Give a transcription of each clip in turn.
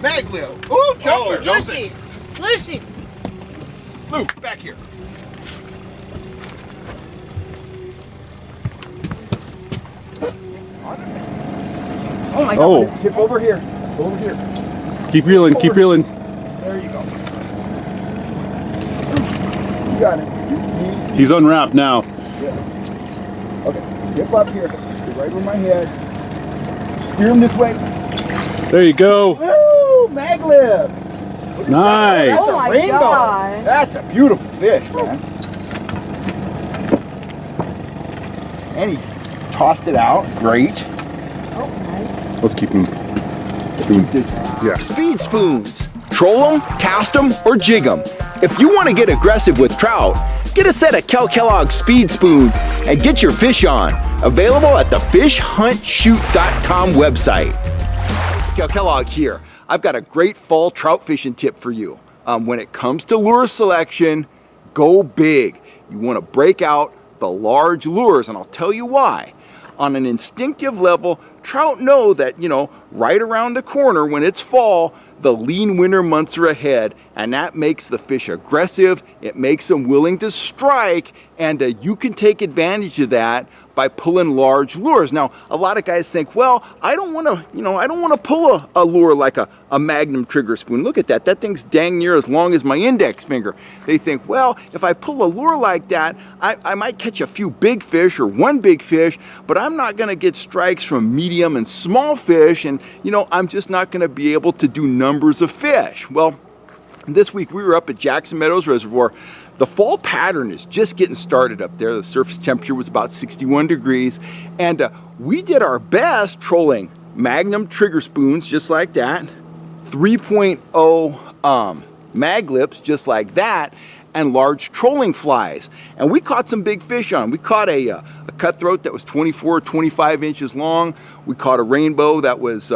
Mag lip. Ooh, jumper. Lucy. Lucy. Luke, back here. Oh my God. Oh. Tip over here. Over here. Keep reeling, keep reeling. There you go. You got it. He's unwrapped now. Yeah. Okay, dip up here. Get right over my head. Steer him this way. There you go. Woo! Mag lip. Nice. That's Oh a my rainbow. God. That's a beautiful fish, man. And he tossed it out. Great. Oh, nice. Let's keep him. Yeah. Speed spoons. Troll them, cast them, or jig them. If you want to get aggressive with trout, get a set of Kellogg speed spoons and get your fish on. Available at the fishhuntshoot.com website. Kellogg here. I've got a great fall trout fishing tip for you. When it comes to lure selection, go big. You want to break out the large lures, and I'll tell you why. On an instinctive level, trout know that, right around the corner when it's fall, the lean winter months are ahead, and that makes the fish aggressive, it makes them willing to strike, and you can take advantage of that by pulling large lures. Now, a lot of guys think, well, I don't want to pull a lure like a Magnum trigger spoon. Look at that. That thing's dang near as long as my index finger. They think, well, if I pull a lure like that, I might catch a few big fish or one big fish, but I'm not going to get strikes from medium and small fish, and, I'm just not going to be able to do numbers of fish. Well, this week we were up at Jackson Meadows Reservoir. The fall pattern is just getting started up there. The surface temperature was about 61 degrees, and we did our best trolling Magnum trigger spoons just like that, 3.0 mag lips just like that, and large trolling flies. And we caught some big fish on them. We caught a cutthroat that was 24 or 25 inches long. We caught a rainbow that was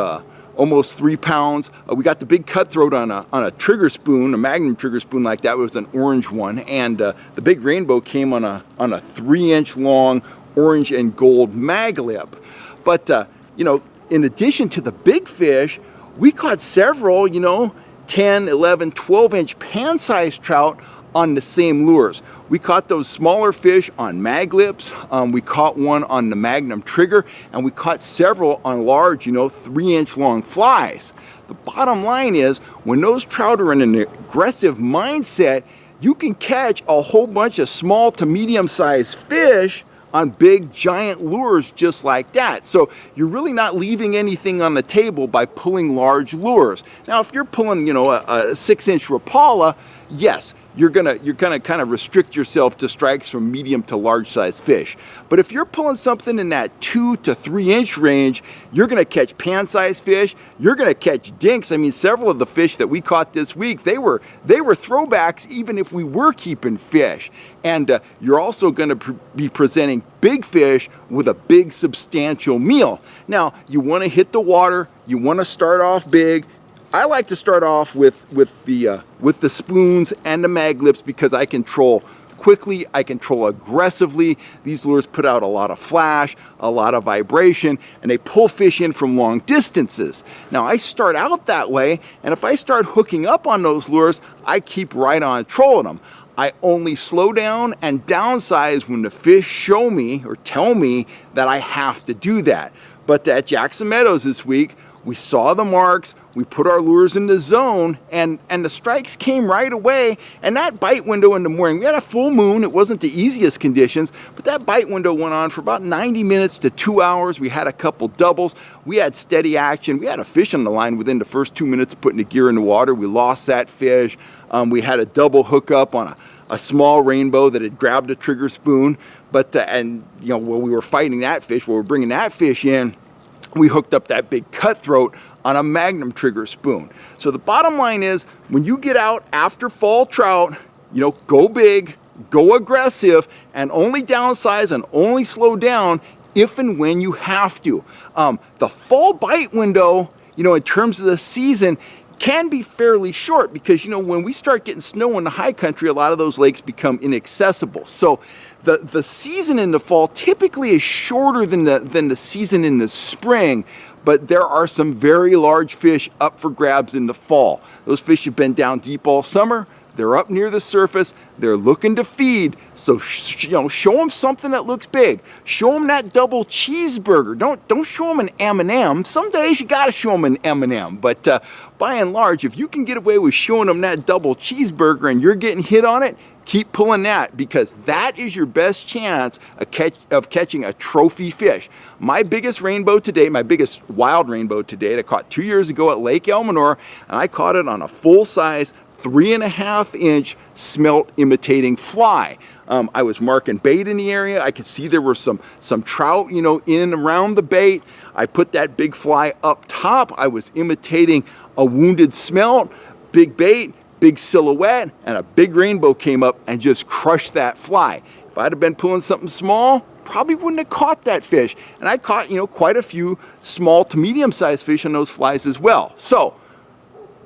almost 3 pounds. We got the big cutthroat on a trigger spoon, a Magnum trigger spoon like that. It was an orange one, and the big rainbow came on a 3-inch long orange and gold mag lip. But in addition to the big fish, we caught several 10, 11, 12-inch pan-sized trout on the same lures. We caught those smaller fish on mag lips, we caught one on the Magnum trigger, and we caught several on large, 3-inch long flies. The bottom line is, when those trout are in an aggressive mindset, you can catch a whole bunch of small to medium-sized fish on big giant lures just like that. So you're really not leaving anything on the table by pulling large lures. Now, if you're pulling, a 6-inch Rapala, yes, you're gonna kind of restrict yourself to strikes from medium to large size fish. But if you're pulling something in that 2 to 3 inch range, you're gonna catch pan sized fish, you're gonna catch dinks. I mean, several of the fish that we caught this week, they were throwbacks even if we were keeping fish. And you're also gonna be presenting big fish with a big substantial meal. Now, you wanna hit the water, you wanna start off big. I like to start off with the spoons and the mag lips because I can troll quickly, I can troll aggressively. These lures put out a lot of flash, a lot of vibration, and they pull fish in from long distances. Now I start out that way, and if I start hooking up on those lures, I keep right on trolling them. I only slow down and downsize when the fish show me or tell me that I have to do that. But at Jackson Meadows this week, we saw the marks, we put our lures in the zone, and the strikes came right away. And that bite window in the morning, we had a full moon, it wasn't the easiest conditions, but that bite window went on for about 90 minutes to 2 hours. We had a couple doubles, we had steady action, we had a fish on the line within the first 2 minutes of putting the gear in the water. We lost that fish. We had a double hookup on a small rainbow that had grabbed a trigger spoon, but while we were fighting that fish, while we were bringing that fish in, we hooked up that big cutthroat on a Magnum trigger spoon. So the bottom line is, when you get out after fall trout, go big, go aggressive, and only downsize and only slow down if and when you have to. The fall bite window, in terms of the season, can be fairly short because, when we start getting snow in the high country, a lot of those lakes become inaccessible. So the season in the fall typically is shorter than the season in the spring, but there are some very large fish up for grabs in the fall. Those fish have been down deep all summer. They're up near the surface. They're looking to feed. So, show them something that looks big. Show them that double cheeseburger. Don't show them an M&M. Some days you got to show them an M&M. But by and large, if you can get away with showing them that double cheeseburger and you're getting hit on it, keep pulling that, because that is your best chance of catching a trophy fish. My biggest rainbow to date, my biggest wild rainbow to date, I caught 2 years ago at Lake Elminor, and I caught it on a full-size 3.5-inch smelt imitating fly. I was marking bait in the area. I could see there were some trout, in and around the bait. I put that big fly up top. I was imitating a wounded smelt, big bait, big silhouette, and a big rainbow came up and just crushed that fly. If I'd have been pulling something small, probably wouldn't have caught that fish. And I caught, quite a few small to medium-sized fish on those flies as well. So,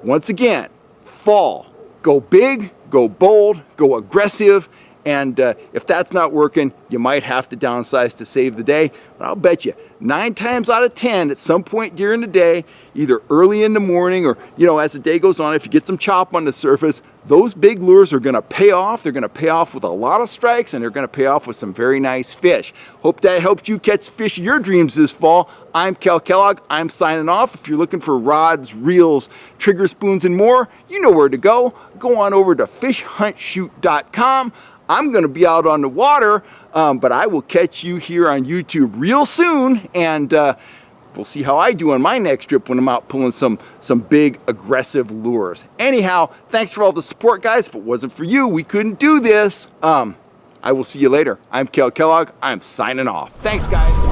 once again, fall, go big, go bold, go aggressive, and if that's not working, you might have to downsize to save the day. But I'll bet you 9 times out of 10 at some point during the day, either early in the morning or as the day goes on, if you get some chop on the surface, those big lures are going to pay off. They're going to pay off with a lot of strikes, and they're going to pay off with some very nice fish. Hope that helped you catch fish of your dreams this fall. I'm Cal Kellogg. I'm signing off. If you're looking for rods, reels, trigger spoons, and more, you know where to go. Go on over to fishhuntshoot.com. I'm going to be out on the water, but I will catch you here on YouTube real soon, and we'll see how I do on my next trip when I'm out pulling some big aggressive lures. Anyhow, thanks for all the support, guys. If it wasn't for you, we couldn't do this. I will see you later. I'm Cal Kellogg. I'm signing off. Thanks, guys.